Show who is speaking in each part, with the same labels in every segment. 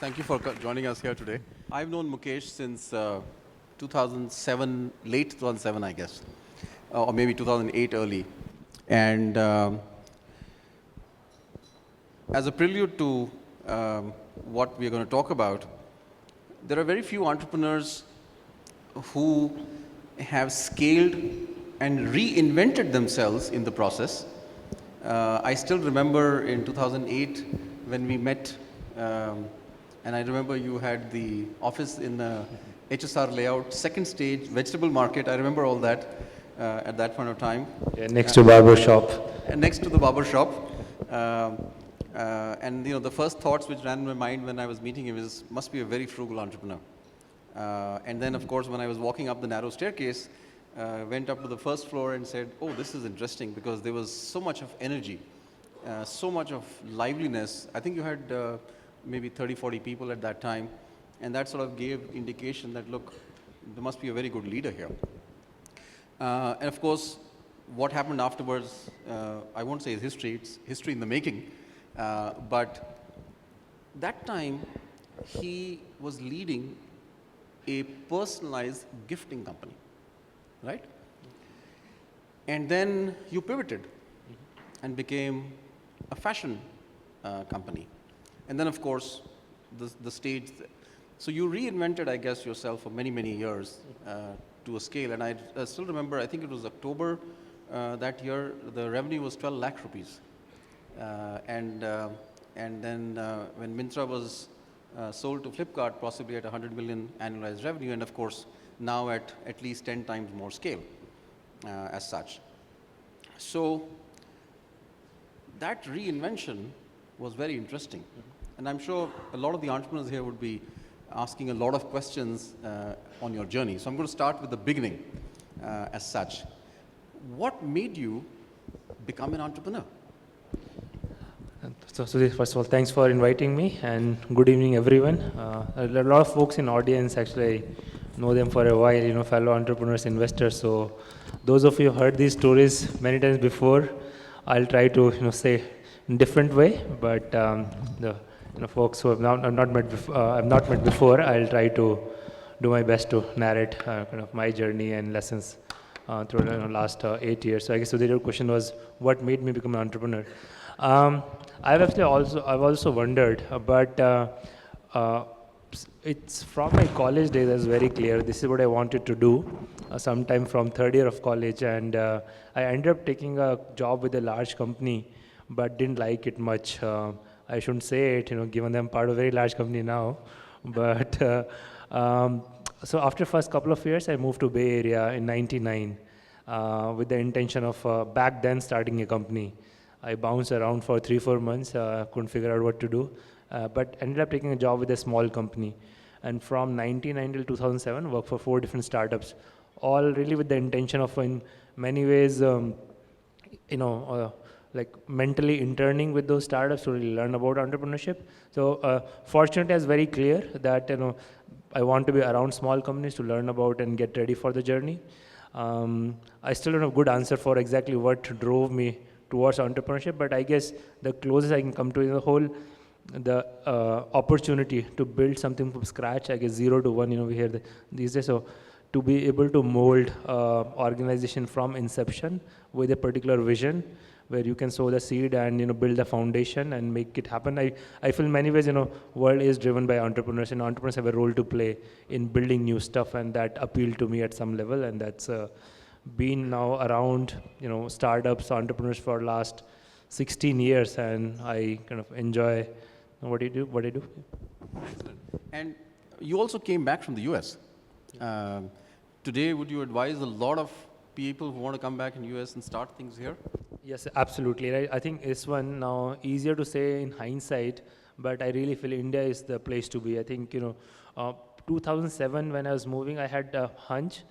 Speaker 1: Thank you for joining us here today. I've known Mukesh since 2007, late 2007, I guess, or maybe 2008 early. And as a prelude to what we're going to talk about, there are very few entrepreneurs who have scaled and reinvented themselves in the process. I still remember in 2008 when we met, and I remember you had the office in HSR layout, second stage, vegetable market. I remember all that at that point of time.
Speaker 2: Yeah, next to barber shop.
Speaker 1: Next to the barber shop. And the first thoughts which ran in my mind when I was meeting him is, must be a very frugal entrepreneur. And then, of course, when I was walking up the narrow staircase, went up to the first floor and said, oh, this is interesting, because there was so much of energy, so much of liveliness. I think you had maybe 30, 40 people at that time, and that sort of gave indication that, look, there must be a very good leader here. And of course, what happened afterwards, I won't say is history, it's history in the making, but that time he was leading a personalized gifting company, right? And then you pivoted and became a fashion company. And then, of course, the stage. So you reinvented, I guess, yourself for many, many years to a scale. And I still remember, I think it was October that year, the revenue was 12 lakh rupees. And then when Myntra was sold to Flipkart, possibly at 100 million annualized revenue, and of course, now at least 10 times more scale as such. So that reinvention was very interesting. And I'm sure a lot of the entrepreneurs here would be asking a lot of questions on your journey. So I'm going to start with the beginning as such. What made you become an entrepreneur?
Speaker 2: So Sudhir, first of all, thanks for inviting me, and good evening, everyone. A lot of folks in audience, actually, I know them for a while, fellow entrepreneurs, investors. So those of you who heard these stories many times before, I'll try to, say in different way, but the folks who have not met before, I'll try to do my best to narrate kind of my journey and lessons through the last 8 years. So I guess Sudhir, your question was, what made me become an entrepreneur? I've also wondered, but it's from my college days. That's very clear. This is what I wanted to do, sometime from third year of college, and I ended up taking a job with a large company, but didn't like it much. I shouldn't say it, given I'm part of a very large company now, but so after first couple of years, I moved to Bay Area in '99 with the intention of back then starting a company. I bounced around for 3-4 months, couldn't figure out what to do, but ended up taking a job with a small company. And from 1999 till 2007, worked for 4 different startups, all really with the intention of, in many ways, like mentally interning with those startups to really learn about entrepreneurship. So fortunately, I was very clear that I want to be around small companies to learn about and get ready for the journey. I still don't have a good answer for exactly what drove me towards entrepreneurship, but I guess the closest I can come to the opportunity to build something from scratch, I guess 0 to 1, we hear these days. So to be able to mold organization from inception with a particular vision, where you can sow the seed and build the foundation and make it happen. I feel in many ways, world is driven by entrepreneurs, and entrepreneurs have a role to play in building new stuff, and that appealed to me at some level, and that's been now around startups, entrepreneurs for last 16 years, and I kind of enjoy what I do.
Speaker 1: Excellent. And you also came back from the US. Today, would you advise a lot of people who want to come back in US and start things here?
Speaker 2: Yes, absolutely. I think it's one now easier to say in hindsight, but I really feel India is the place to be. I think 2007 when I was moving, I had a hunch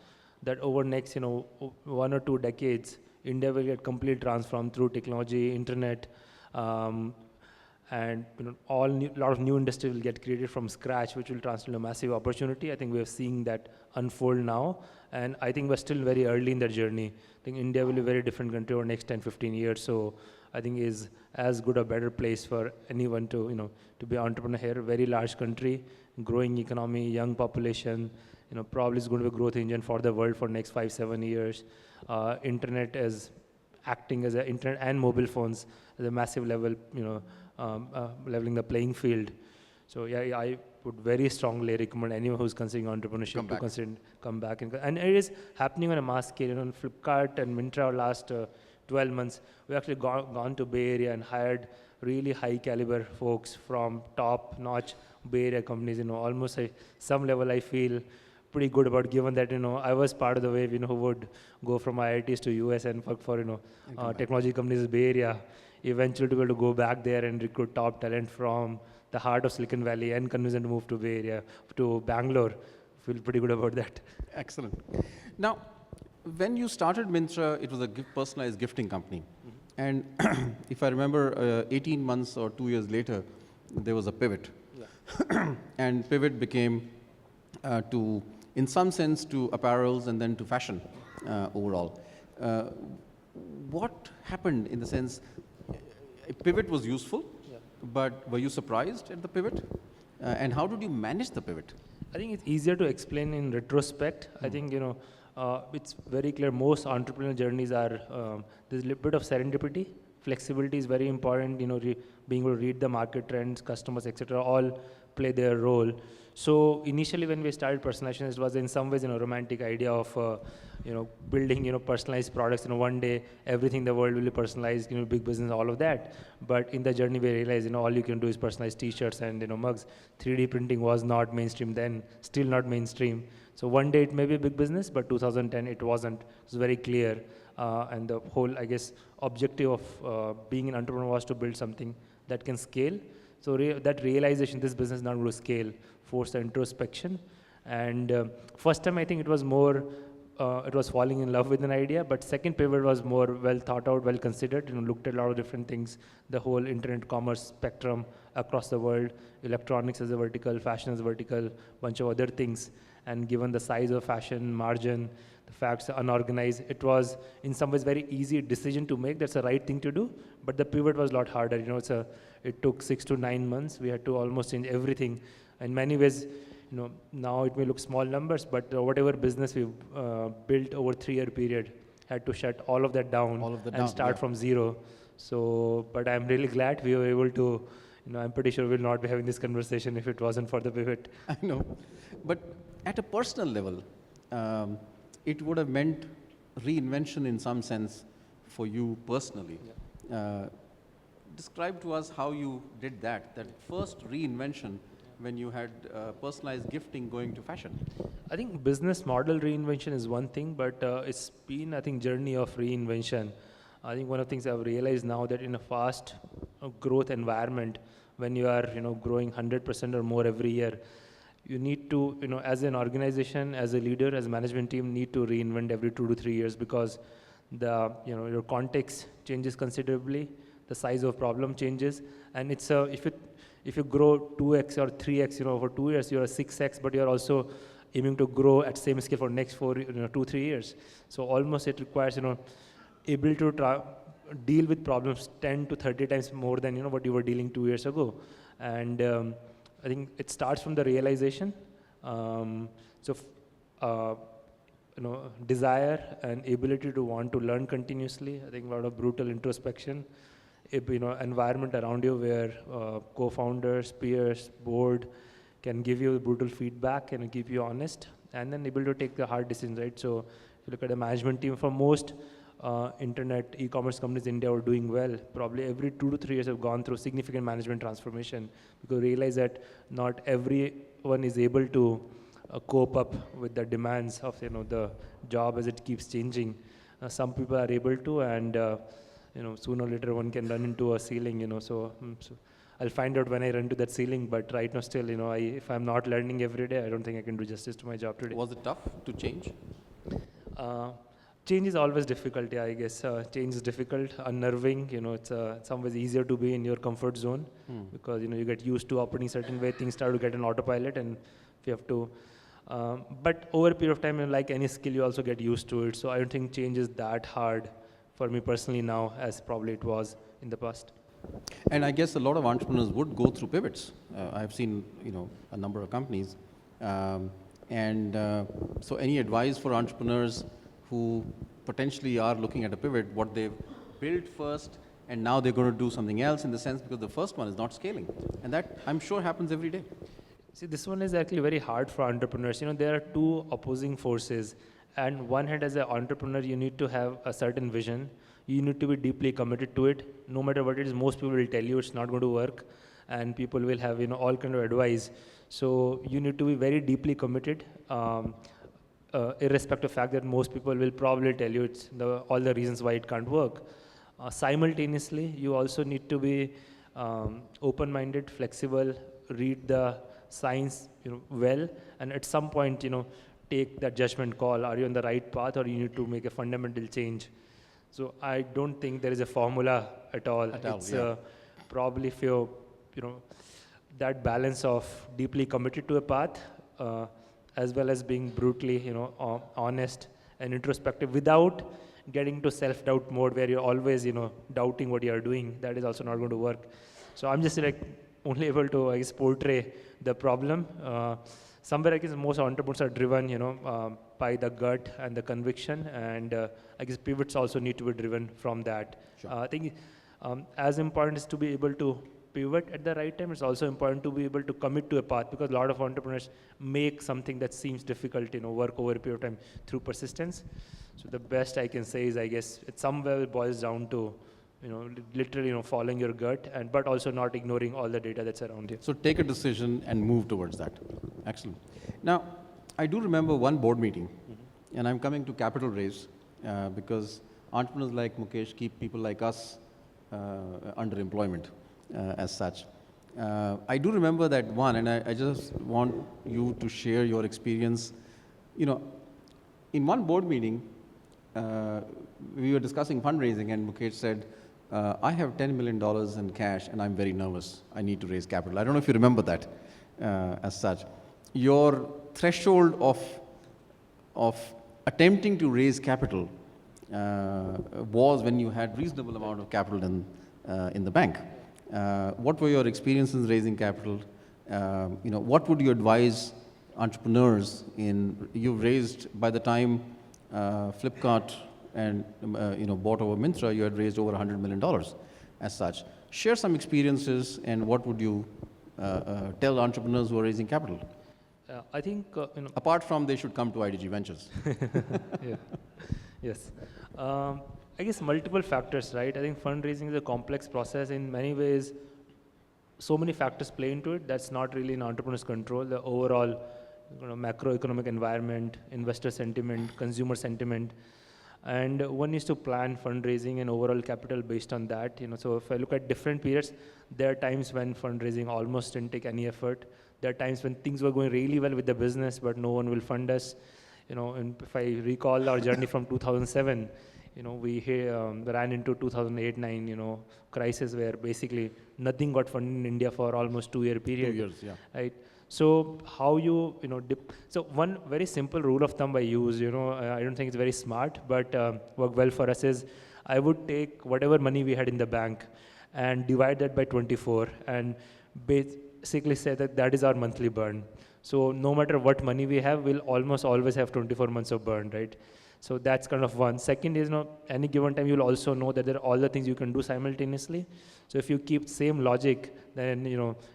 Speaker 2: that over next 1 or 2 decades, India will get completely transformed through technology, internet, and lot of new industry will get created from scratch, which will translate into a massive opportunity. I think we are seeing that unfold now, and I think we're still very early in that journey. I think India will be a very different country over the next 10-15 years. So I think is as good a better place for anyone to, to be entrepreneur here. Very large country, growing economy, young population, probably is going to be a growth engine for the world for next 5-7 years. Internet is acting as a internet and mobile phones as a massive level, leveling the playing field. So yeah, I would very strongly recommend anyone who's considering entrepreneurship to consider come back. And it is happening on a mass scale. On Flipkart and Myntra last 12 months, we actually gone to Bay Area and hired really high caliber folks from top notch Bay Area companies. Almost some level I feel pretty good about, given that I was part of the wave who would go from IITs to US and work for technology companies in Bay Area, eventually to be able to go back there and recruit top talent from the heart of Silicon Valley and convince them to move to Bay Area, to Bangalore. Feel pretty good about that.
Speaker 1: Excellent. Now, when you started Myntra, it was a personalized gifting company. And if I remember, 18 months or 2 years later, there was a pivot. Yeah. And pivot became in some sense, to apparels and then to fashion overall. What happened in the sense, pivot was useful, but were you surprised at the pivot? And how did you manage the pivot?
Speaker 2: I think it's easier to explain in retrospect. I think, it's very clear most entrepreneurial journeys are, there's a little bit of serendipity. Flexibility is very important, being able to read the market trends, customers, etc., all play their role. So initially when we started personalization, it was in some ways, romantic idea of, building, personalized products. One day everything in the world will be personalized, big business, all of that. But in the journey we realized, all you can do is personalized t-shirts and, mugs. 3D printing was not mainstream then, still not mainstream. So one day it may be a big business, but 2010 it wasn't. It was very clear. And the whole, I guess, objective of being an entrepreneur was to build something that can scale. So that realization, this business is not going to scale, forced the introspection. And first time I think it was more, it was falling in love with an idea, but second pivot was more well thought out, well considered, looked at a lot of different things, the whole internet commerce spectrum across the world, electronics as a vertical, fashion as a vertical, bunch of other things. And given the size of fashion, margin, the facts are unorganized, it was in some ways very easy decision to make. That's the right thing to do, but the pivot was a lot harder. It took 6 to 9 months. We had to almost change everything. In many ways, now it may look small numbers, but whatever business we built over 3-year period had to shut all of that down and start from zero. So, but I'm really glad we were able to. I'm pretty sure we'll not be having this conversation if it wasn't for the pivot.
Speaker 1: I know, but at a personal level, it would have meant reinvention in some sense for you personally. Yeah. Describe to us how you did that first reinvention when you had personalized gifting going to fashion.
Speaker 2: I think business model reinvention is one thing, but it's been, I think, journey of reinvention. I think one of the things I've realized now that in a fast growth environment, when you are, growing 100% or more every year, you need to, as an organization, as a leader, as a management team, need to reinvent every 2 to 3 years because the, your context changes considerably, the size of problem changes, and it's if you grow 2x or 3x, over 2 years, you're a 6x, but you're also aiming to grow at same scale for next 2-3 years. So almost it requires, able to deal with problems 10 to 30 times more than what you were dealing 2 years ago. And I think it starts from the realization. Desire and ability to want to learn continuously. I think a lot of brutal introspection. Environment around you where co-founders, peers, board can give you brutal feedback and keep you honest, and then able to take the hard decisions, right? So if you look at the management team for most internet e-commerce companies in India are doing well. Probably every 2 to 3 years have gone through significant management transformation because realize that not everyone is able to cope up with the demands of the job as it keeps changing. Some people are able to, and sooner or later one can run into a ceiling. So I'll find out when I run to that ceiling. But right now, still, if I'm not learning every day, I don't think I can do justice to my job today.
Speaker 1: Was it tough to change?
Speaker 2: Change is always difficult, I guess. Change is difficult, unnerving. It's some ways easier to be in your comfort zone because you get used to operating certain way. Things start to get an autopilot, and you have to. But over a period of time, like any skill, you also get used to it. So I don't think change is that hard for me personally now as probably it was in the past.
Speaker 1: And I guess a lot of entrepreneurs would go through pivots. I've seen, a number of companies. So any advice for entrepreneurs who potentially are looking at a pivot, what they've built first, and now they're going to do something else in the sense because the first one is not scaling. And that, I'm sure, happens every day.
Speaker 2: See, this one is actually very hard for entrepreneurs. There are two opposing forces. And one hand, as an entrepreneur, you need to have a certain vision. You need to be deeply committed to it. No matter what it is, most people will tell you it's not going to work. And people will have, all kind of advice. So you need to be very deeply committed, irrespective of the fact that most people will probably tell you it's all the reasons why it can't work. Simultaneously, you also need to be open-minded, flexible, read the science well, and at some point take that judgment call. Are you on the right path, or you need to make a fundamental change? So I don't think there is a formula at all. It's probably if you that balance of deeply committed to a path, as well as being brutally honest and introspective without getting to self-doubt mode where you're always doubting what you're doing. That is also not going to work. So I'm just only able to portray the problem. Somewhere I guess most entrepreneurs are driven by the gut and the conviction, and I guess pivots also need to be driven from that.
Speaker 1: Sure.
Speaker 2: I think as important is to be able to pivot at the right time. It's also important to be able to commit to a path, because a lot of entrepreneurs make something that seems difficult, work over a period of time through persistence. So the best I can say is, I guess it somewhere boils down to literally following your gut, but also not ignoring all the data that's around you.
Speaker 1: So take a decision and move towards that. Excellent. Now, I do remember one board meeting, and I'm coming to capital raise because entrepreneurs like Mukesh keep people like us under employment as such. I do remember that one, and I just want you to share your experience. In one board meeting, we were discussing fundraising, and Mukesh said, I have $10 million in cash and I'm very nervous. I need to raise capital. I don't know if you remember that as such. Your threshold of attempting to raise capital was when you had reasonable amount of capital in the bank. What were your experiences raising capital? What would you advise entrepreneurs in? You've raised, by the time Flipkart and bought over Myntra, you had raised over $100 million as such. Share some experiences, and what would you tell entrepreneurs who are raising capital?
Speaker 2: I think
Speaker 1: apart from they should come to IDG Ventures.
Speaker 2: Yeah. Yes. I guess multiple factors, right? I think fundraising is a complex process in many ways. So many factors play into it. That's not really in entrepreneur's control. The overall macroeconomic environment, investor sentiment, consumer sentiment. And one needs to plan fundraising and overall capital based on that. So if I look at different periods, there are times when fundraising almost didn't take any effort. There are times when things were going really well with the business, but no one will fund us. And if I recall our journey from 2007, we ran into 2008-9, crisis where basically nothing got funded in India for almost 2-year period.
Speaker 1: 2 years, yeah.
Speaker 2: Right. So how you, so one very simple rule of thumb I use, I don't think it's very smart, but worked well for us is I would take whatever money we had in the bank and divide that by 24 and basically say that is our monthly burn. So no matter what money we have, we'll almost always have 24 months of burn, right? So that's kind of one. Second is, any given time you'll also know that there are all the things you can do simultaneously. So if you keep same logic, then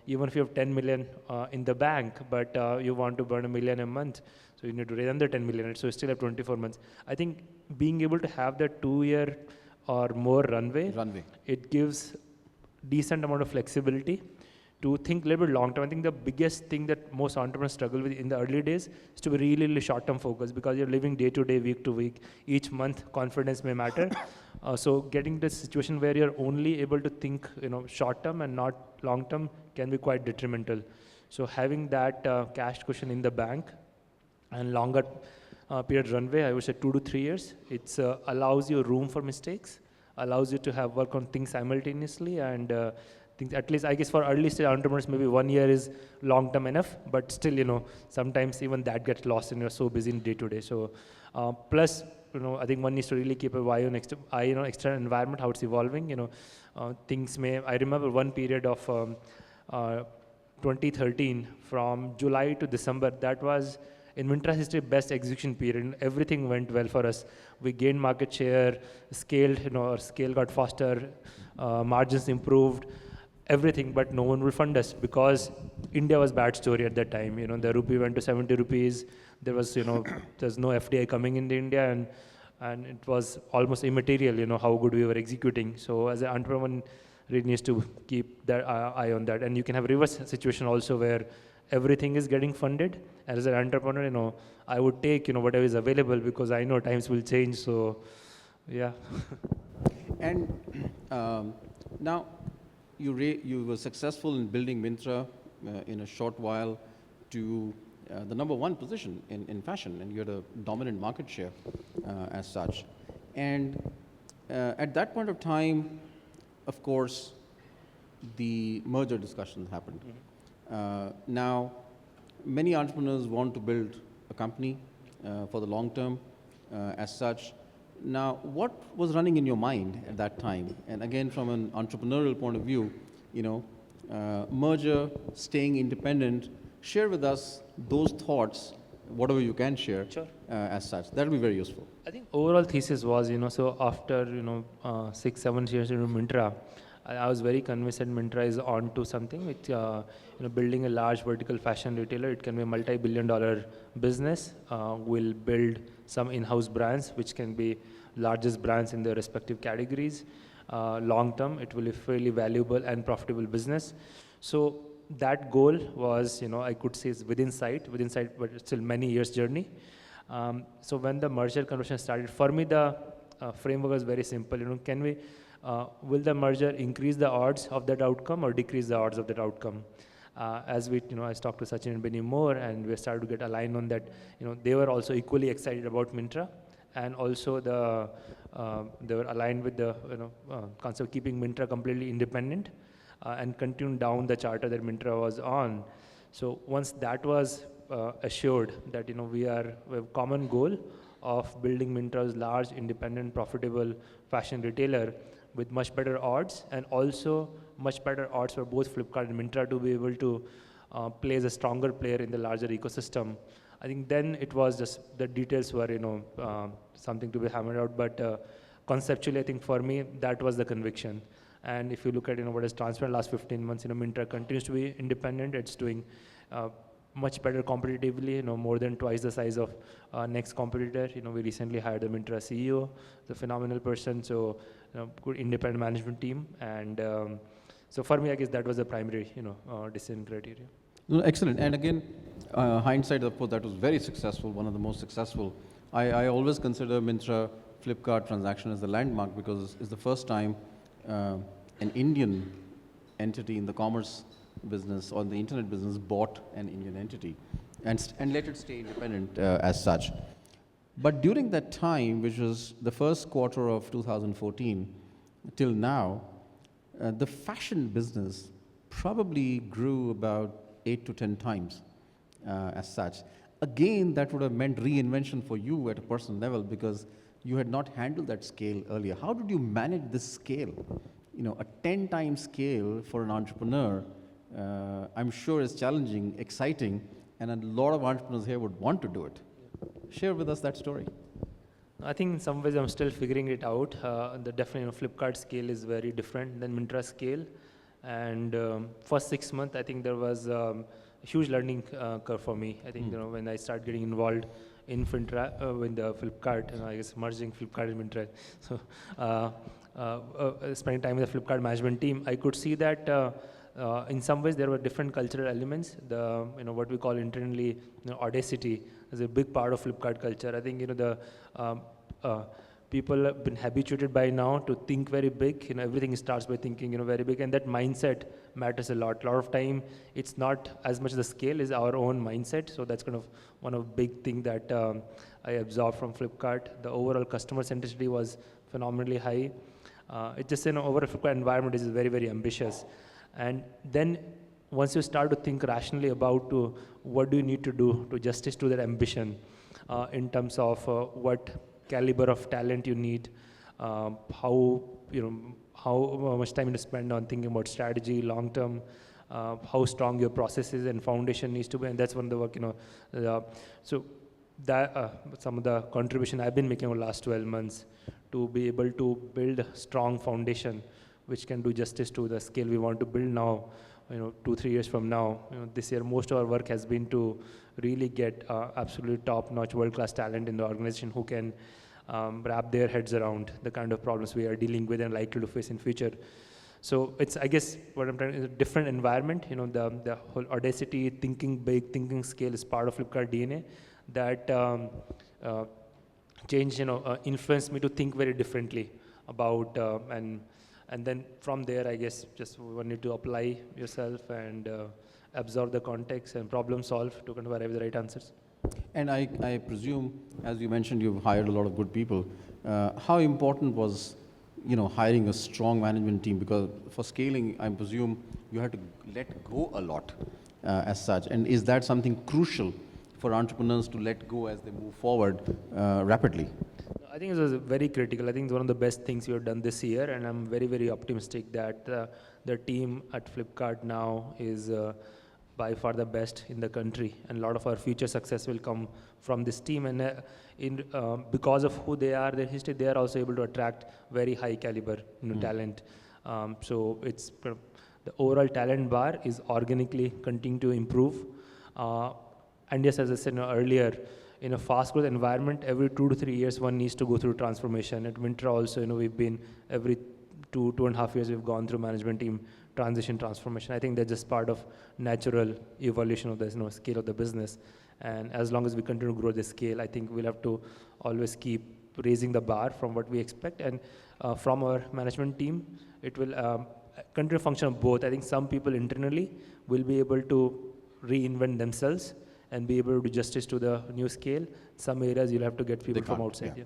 Speaker 2: even if you have 10 million in the bank, but you want to burn $1 million a month, so you need to raise under 10 million, right? So you still have 24 months. I think being able to have that 2-year or more runway, it gives decent amount of flexibility to think a little bit long term. I think the biggest thing that most entrepreneurs struggle with in the early days is to be really, really short term focused, because you're living day to day, week to week. Each month, confidence may matter. So getting to a situation where you're only able to think, short term and not long term can be quite detrimental. So having that cash cushion in the bank and longer period runway, I would say 2 to 3 years, it allows you room for mistakes, allows you to have work on things simultaneously, and at least I guess for early stage entrepreneurs, maybe 1 year is long term enough, but still, sometimes even that gets lost and you're so busy in day to day. So plus I think one needs to really keep eye on external environment, how it's evolving. Things I remember one period of 2013 from July to December. That was in Myntra's history best execution period. Everything went well for us. We gained market share, scaled. Our scale got faster, margins improved, everything. But no one will fund us because India was bad story at that time. The rupee went to 70 rupees. There was there's no FDI coming into India, and it was almost immaterial. How good we were executing. So as an entrepreneur, one really needs to keep that eye on that. And you can have reverse situation also where everything is getting funded. And as an entrepreneur, I would take whatever is available because I know times will change. So yeah.
Speaker 1: And now you were successful in building Myntra in a short while to the number one position in fashion, and you had a dominant market share as such. And at that point of time, of course, the merger discussion happened. Now, many entrepreneurs want to build a company for the long term as such. Now, what was running in your mind at that time? And again, from an entrepreneurial point of view, merger, staying independent, share with us those thoughts, whatever you can share.
Speaker 2: Sure.
Speaker 1: As such. That will be very useful.
Speaker 2: I think overall thesis was, so after, 6-7 years in Myntra, I was very convinced that Myntra is on to something which, building a large vertical fashion retailer. It can be a multi-billion-dollar business. We'll build some in-house brands, which can be largest brands in their respective categories. Long term, it will be fairly valuable and profitable business. So that goal was, I could say it's within sight, but it's still many years journey. So when the merger conversation started, for me, the framework was very simple. Will the merger increase the odds of that outcome or decrease the odds of that outcome? As I talked to Sachin and Benny more, and we started to get aligned on that. They were also equally excited about Myntra, and also they were aligned with the concept of keeping Myntra completely independent and continuing down the charter that Myntra was on. So once that was assured that we have a common goal of building Myntra's large, independent, profitable fashion retailer with much better odds, and also much better odds for both Flipkart and Myntra to be able to play as a stronger player in the larger ecosystem. I think then it was just the details were something to be hammered out, but conceptually, I think for me that was the conviction. And if you look at what has transpired last 15 months, Myntra continues to be independent. It's doing much better competitively, more than twice the size of next competitor. We recently hired the Myntra CEO, the phenomenal person, so good independent management team. And so for me, I guess that was the primary, decision criteria.
Speaker 1: Excellent. And again, hindsight, of course, that was very successful, one of the most successful. I always consider Myntra Flipkart transaction as the landmark because it's the first time an Indian entity in the commerce business or the internet business bought an Indian entity and let it stay independent as such. But during that time, which was the first quarter of 2014 till now, the fashion business probably grew about 8 to 10 times as such. Again, that would have meant reinvention for you at a personal level because you had not handled that scale earlier. How did you manage this scale? A 10 times scale for an entrepreneur, I'm sure is challenging, exciting, and a lot of entrepreneurs here would want to do it. Share with us that story.
Speaker 2: I think in some ways I'm still figuring it out. Definitely, Flipkart scale is very different than Myntra scale. And first 6 months, I think there was a huge learning curve for me. I think when I started getting involved in Myntra, with the Flipkart, I guess merging Flipkart and Myntra. So spending time with the Flipkart management team, I could see that in some ways there were different cultural elements. The what we call internally audacity is a big part of Flipkart culture. I think people have been habituated by now to think very big. Everything starts by thinking very big, and that mindset matters a lot. A lot of time, it's not as much the scale is our own mindset. So that's kind of one of the big thing that I absorbed from Flipkart. The overall customer centricity was phenomenally high. It's just overall Flipkart environment is very, very ambitious. And then once you start to think rationally about what do you need to do to justice to that ambition in terms of what caliber of talent you need, how much time to spend on thinking about strategy, long term, how strong your processes and foundation needs to be, and that's one of the work, so that some of the contribution I've been making over the last 12 months to be able to build a strong foundation which can do justice to the scale we want to build now, 2-3 years from now. This year most of our work has been to really get absolutely top-notch world-class talent in the organization who can wrap their heads around the kind of problems we are dealing with and likely to face in future. So it's, I guess, what I'm trying is a different environment. The whole audacity, thinking big, thinking scale is part of Flipkart DNA. That change, influenced me to think very differently about and then from there, I guess, just one need to apply yourself and absorb the context and problem solve to kind of arrive at the right answers.
Speaker 1: And I presume, as you mentioned, you've hired a lot of good people. How important was, hiring a strong management team? Because for scaling, I presume you had to let go a lot as such. And is that something crucial for entrepreneurs to let go as they move forward rapidly?
Speaker 2: I think it was very critical. I think it's one of the best things we have done this year, and I'm very, very optimistic that the team at Flipkart now is by far the best in the country, and a lot of our future success will come from this team. And because of who they are, their history, they are also able to attract very high caliber talent. So it's the overall talent bar is organically continuing to improve. And yes, as I said earlier, in a fast growth environment, every 2 to 3 years, one needs to go through transformation. At Myntra also, we've been every 2.5 years, we've gone through management team transition, transformation. I think they're just part of natural evolution of the scale of the business. And as long as we continue to grow the scale, I think we'll have to always keep raising the bar from what we expect. And from our management team, it will continue to function of both. I think some people internally will be able to reinvent themselves and be able to do justice to the new scale. Some areas you'll have to get people from outside. Yeah.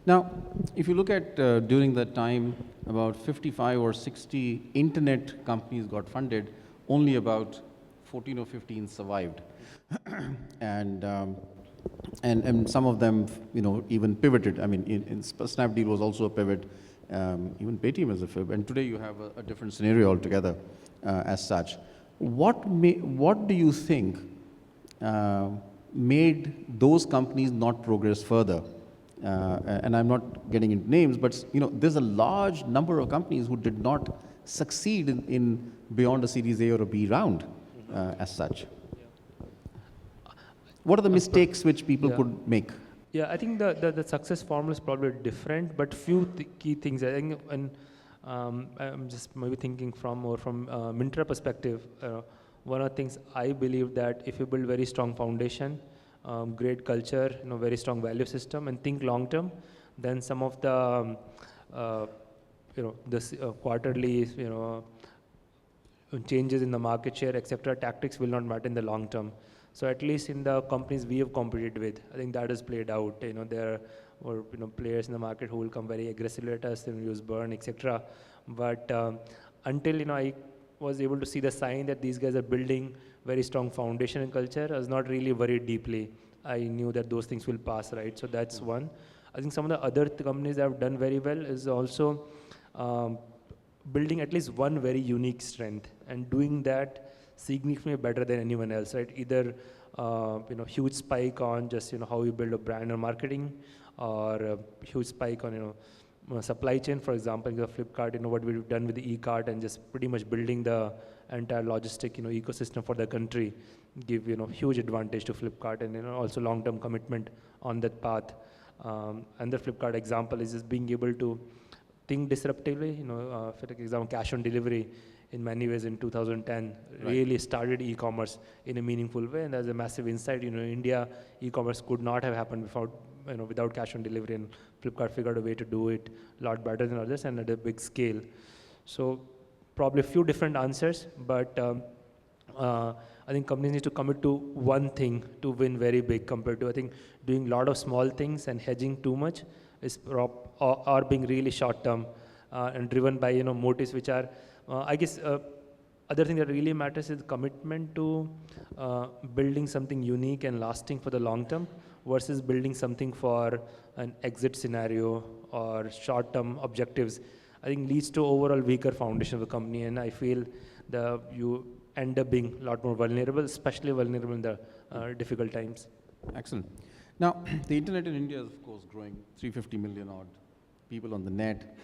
Speaker 1: Now, if you look at during that time, about 55 or 60 internet companies got funded, only about 14 or 15 survived. and some of them, even pivoted. I mean, in Snapdeal was also a pivot. Even Paytm is a pivot. And today you have a different scenario altogether as such. What do you think made those companies not progress further? And I'm not getting into names, but there's a large number of companies who did not succeed in beyond a Series A or a B round as such. What are the mistakes which people could make?
Speaker 2: Yeah, I think the success formula is probably different, but few key things. I think, and I'm just maybe thinking from Myntra perspective. One of the things I believe that if you build very strong foundation, great culture, very strong value system, and think long term, then some of the quarterly changes in the market share, etc., tactics will not matter in the long term. So at least in the companies we have competed with, I think that has played out. There were players in the market who will come very aggressively at us and use burn, etc. But until I was able to see the sign that these guys are building very strong foundation and culture, I was not really worried deeply. I knew that those things will pass, right? So that's one. I think some of the other companies that have done very well is also building at least one very unique strength and doing that significantly better than anyone else, right? Either huge spike on just how you build a brand or marketing, or a huge spike on supply chain, for example, Flipkart, what we've done with the e-cart and just pretty much building the entire logistic, ecosystem for the country, give, huge advantage to Flipkart, and, also long-term commitment on that path. And the Flipkart example is just being able to think disruptively, for example, cash on delivery in many ways in 2010 really started e-commerce in a meaningful way, and there's a massive insight, India e-commerce could not have happened without cash on delivery, and Flipkart figured a way to do it a lot better than others and at a big scale. So probably a few different answers, but I think companies need to commit to one thing to win very big compared to, I think, doing a lot of small things and hedging too much is or being really short term and driven by motives which are, I guess, other thing that really matters is commitment to building something unique and lasting for the long term, versus building something for an exit scenario or short-term objectives, I think leads to overall weaker foundation of the company. And I feel you end up being a lot more vulnerable, especially vulnerable in the difficult times.
Speaker 1: Excellent. Now, the internet in India is, of course, growing, 350 million odd people on the net.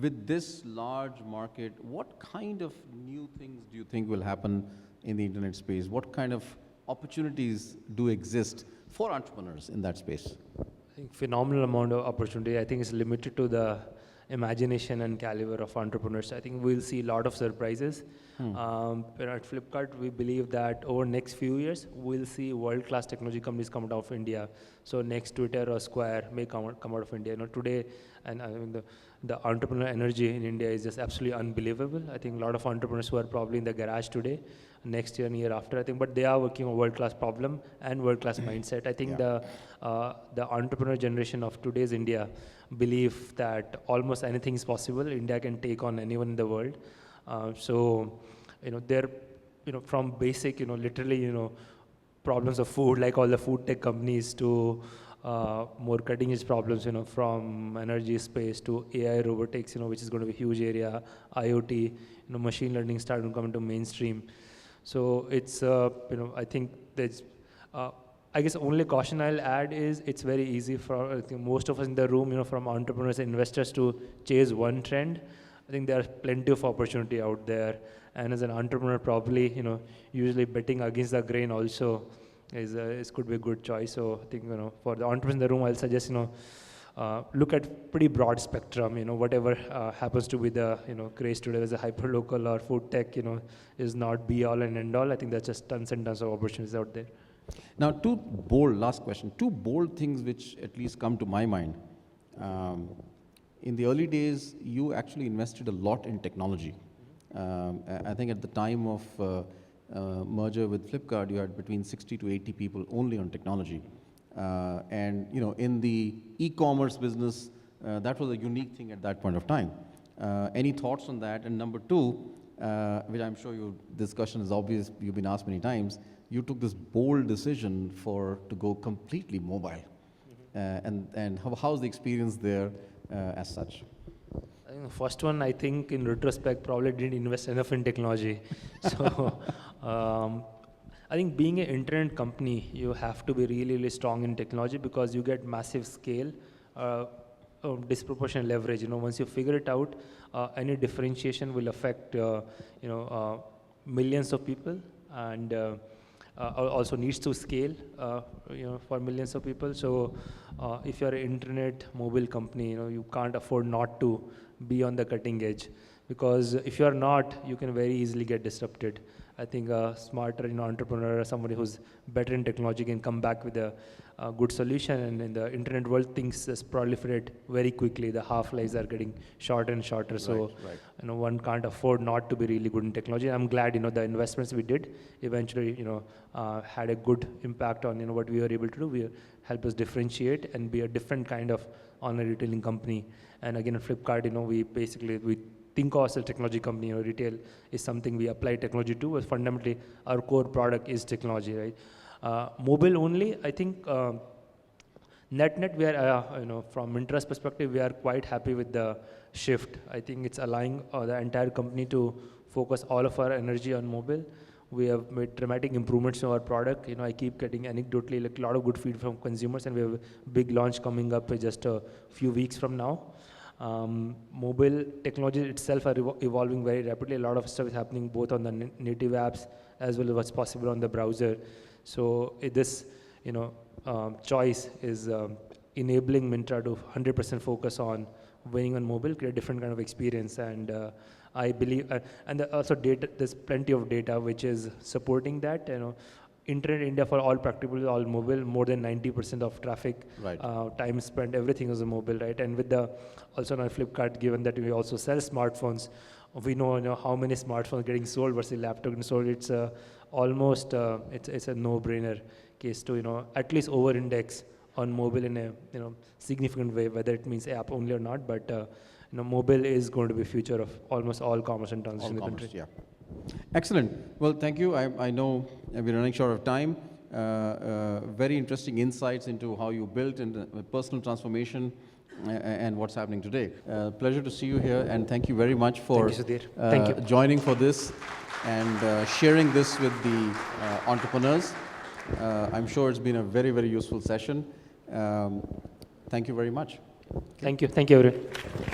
Speaker 1: With this large market, what kind of new things do you think will happen in the internet space? What kind of opportunities do exist for entrepreneurs in that space?
Speaker 2: I think phenomenal amount of opportunity. I think it's limited to the imagination and caliber of entrepreneurs. I think we'll see a lot of surprises. At Flipkart, we believe that over next few years, we'll see world-class technology companies come out of India. So next Twitter or Square may come out of India. Today, and I mean the entrepreneurial energy in India is just absolutely unbelievable. I think a lot of entrepreneurs who are probably in the garage today, next year and year after, I think, but they are working on world-class problem and world-class mindset. I think the entrepreneur generation of today's India believe that almost anything is possible. India can take on anyone in the world. They're, from basic, literally, problems of food, like all the food tech companies, to more cutting edge problems, from energy space to AI robotics, which is going to be a huge area, IoT, machine learning starting to come into mainstream. So it's, I think there's, I guess only caution I'll add is it's very easy for I think most of us in the room, from entrepreneurs and investors to chase one trend. I think there are plenty of opportunity out there. And as an entrepreneur, probably, usually betting against the grain also is could be a good choice. So I think, for the entrepreneurs in the room, I'll suggest, look at pretty broad spectrum, whatever happens to be the, craze today as a hyperlocal or food tech, is not be all and end all. I think there's just tons and tons of opportunities out there.
Speaker 1: Now, last question, two bold things which at least come to my mind. In the early days, you actually invested a lot in technology. I think at the time of merger with Flipkart, you had between 60 to 80 people only on technology. And in the e-commerce business, that was a unique thing at that point of time. Any thoughts on that? And number two, which I'm sure discussion is obvious, you've been asked many times, you took this bold decision to go completely mobile. And how's the experience there as such?
Speaker 2: I think the first one, I think in retrospect, probably didn't invest enough in technology. So I think being an internet company, you have to be really, really strong in technology because you get massive scale, disproportionate leverage. Once you figure it out, any differentiation will affect, millions of people, and also needs to scale, for millions of people. So if you're an internet mobile company, you can't afford not to be on the cutting edge, because if you're not, you can very easily get disrupted. I think a smarter entrepreneur or somebody who's better in technology can come back with a good solution. And in the internet world, things just proliferate very quickly. The half-lives are getting shorter and shorter. So one can't afford not to be really good in technology. I'm glad the investments we did eventually had a good impact on what we were able to do. We help us differentiate and be a different kind of online retailing company. And again, at Flipkart, we think of us as a technology company. Retail is something we apply technology to, but fundamentally our core product is technology, right? Mobile only, I think net we are, from Myntra's perspective, we are quite happy with the shift. I think it's allowing the entire company to focus all of our energy on mobile. We have made dramatic improvements to our product. I keep getting anecdotally a lot of good feedback from consumers, and we have a big launch coming up just a few weeks from now. Mobile technology itself are evolving very rapidly. A lot of stuff is happening both on the native apps as well as what's possible on the browser. So this, choice is enabling Myntra to 100% focus on winning on mobile, create a different kind of experience. And I believe, and also data, there's plenty of data which is supporting that. Internet India, for all practicable, all mobile, more than 90% of traffic, time spent, everything is on mobile, right? And with also on Flipkart, given that we also sell smartphones, we know, how many smartphones getting sold versus laptop getting sold. It's almost, it's a no-brainer case to, at least over-index on mobile in a, significant way, whether it means app only or not. But, mobile is going to be future of almost all commerce and transactions in the country.
Speaker 1: Yeah. Excellent. Well, thank you. I know we're running short of time. very interesting insights into how you built and personal transformation and what's happening today. Pleasure to see you here, and thank you very much for
Speaker 2: Thank you, Sudhir. Thank you.
Speaker 1: joining for this and sharing this with the entrepreneurs. I'm sure it's been a very, very useful session. Thank you very much.
Speaker 2: Thank you, everyone.